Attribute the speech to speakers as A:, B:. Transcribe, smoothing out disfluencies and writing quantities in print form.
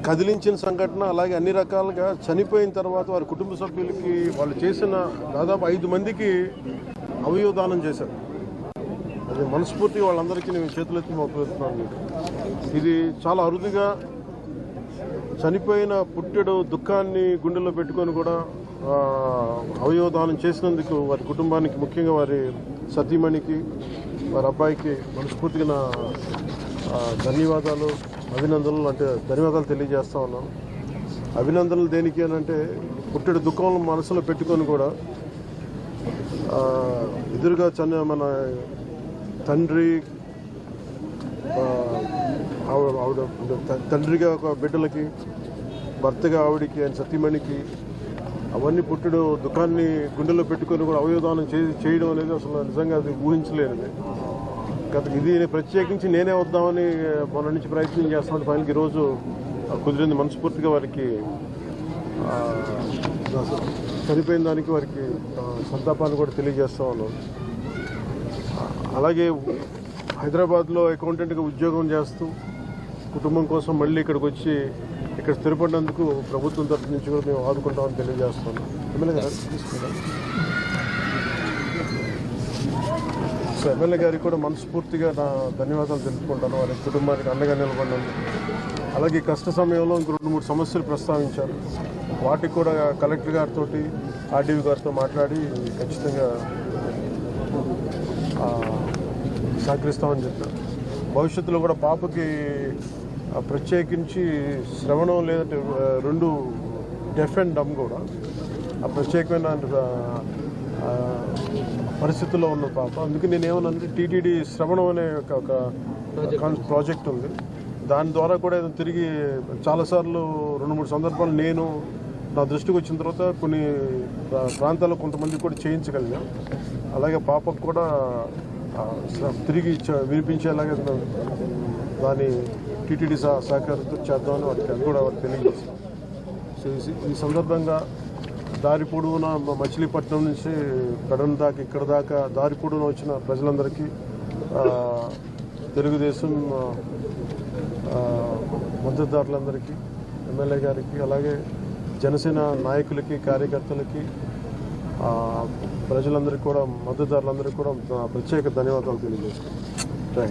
A: కదిలించిన సంఘటన. అలాగే అన్ని రకాలుగా చనిపోయిన తర్వాత వారి కుటుంబ సభ్యులకి వాళ్ళు చేసిన దాదాపు 5 మందికి అవయవదానం చేశారు. అది మనస్ఫూర్తిగా వాళ్ళందరికీ నేను చేతులెత్తి మొక్కుతున్నాను. ఇది చాలా అరుదుగా చనిపోయిన పుట్టెడు దుఃఖాన్ని గుండెల్లో పెట్టుకొని కూడా అవయవదానం చేసినందుకు వారి కుటుంబానికి, ముఖ్యంగా వారి సతీమణికి, వారి అబ్బాయికి మనస్ఫూర్తిగా నా ధన్యవాదాలు, అభినందనలు. అంటే ధన్యవాదాలు తెలియజేస్తా ఉన్నాను. అభినందనలు దేనికి అని అంటే, పుట్టెడు దుఃఖం మనసులో పెట్టుకొని కూడా ఎదురుగా మన తండ్రి, ఆవిడ తండ్రిగా ఒక బిడ్డలకి, భర్తగా ఆవిడికి, ఆయన సతీమణికి, అవన్నీ పుట్టెడు దుఃఖాన్ని గుండెల్లో పెట్టుకొని కూడా అవయవదానం చేయడం అనేది అసలు నిజంగా అది ఊహించలేనిది. ఇది ప్రత్యేకించి నేనే వద్దామని మన నుంచి ప్రయత్నం చేస్తాను. ఫైనల్కి ఈరోజు కుదిరింది. మనస్ఫూర్తిగా వారికి చనిపోయిన దానికి వారికి సంతాపాన్ని కూడా తెలియజేస్తా ఉన్నాను. అలాగే హైదరాబాద్లో అకౌంటెంట్గా ఉద్యోగం చేస్తూ కుటుంబం కోసం మళ్ళీ ఇక్కడికి వచ్చి ఇక్కడ స్థిరపడినందుకు ప్రభుత్వం తరఫు నుంచి కూడా మేము ఆదుకుంటామని తెలియజేస్తున్నాం. ఎమ్మెల్యే గారు ఎమ్మెల్యే గారికి కూడా మనస్ఫూర్తిగా నా ధన్యవాదాలు తెలుపుకుంటాను. వారి కుటుంబానికి అండగా నిలబడినందుకు. అలాగే కష్ట సమయంలో ఇంక 2-3 సమస్యలు ప్రస్తావించారు. వాటికి కూడా కలెక్టర్ గారితో, ఆర్డీవీ గారితో మాట్లాడి ఖచ్చితంగా సహకరిస్తామని చెప్పారు. భవిష్యత్తులో కూడా పాపకి ప్రత్యేకించి శ్రవణం లేదంటే 2 డెఫ్ అండ్ డమ్ కూడా ప్రత్యేకమైన పరిస్థితుల్లో ఉన్న పాప. అందుకే నేనేమన్నానంటే టీటీడీ శ్రవణం అనే ఒక ప్రాజెక్ట్ ఉంది. దాని ద్వారా కూడా తిరిగి చాలాసార్లు 2-3 సందర్భాలు నేను నా దృష్టికి వచ్చిన తర్వాత కొన్ని ప్రాంతాల్లో కొంతమంది కూడా చేయించగలిగాం. అలాగే పాపకు కూడా తిరిగి వినిపించేలాగా దాని టీటీడీ సహకారంతో చేద్దామని వారికి కూడా తెలియజేస్తాం. సో ఈ సందర్భంగా దారి పొడవున మచిలీపట్నం నుంచి కడన దాకా, ఇక్కడ దాకా దారి పొడవున వచ్చిన ప్రజలందరికీ, తెలుగుదేశం మద్దతుదారులందరికీ, ఎమ్మెల్యే గారికి, అలాగే జనసేన నాయకులకి, కార్యకర్తలకి, ప్రజలందరికీ కూడా, మద్దతుదారులందరికీ కూడా ప్రత్యేక ధన్యవాదాలు తెలియజేస్తాను. Thank you.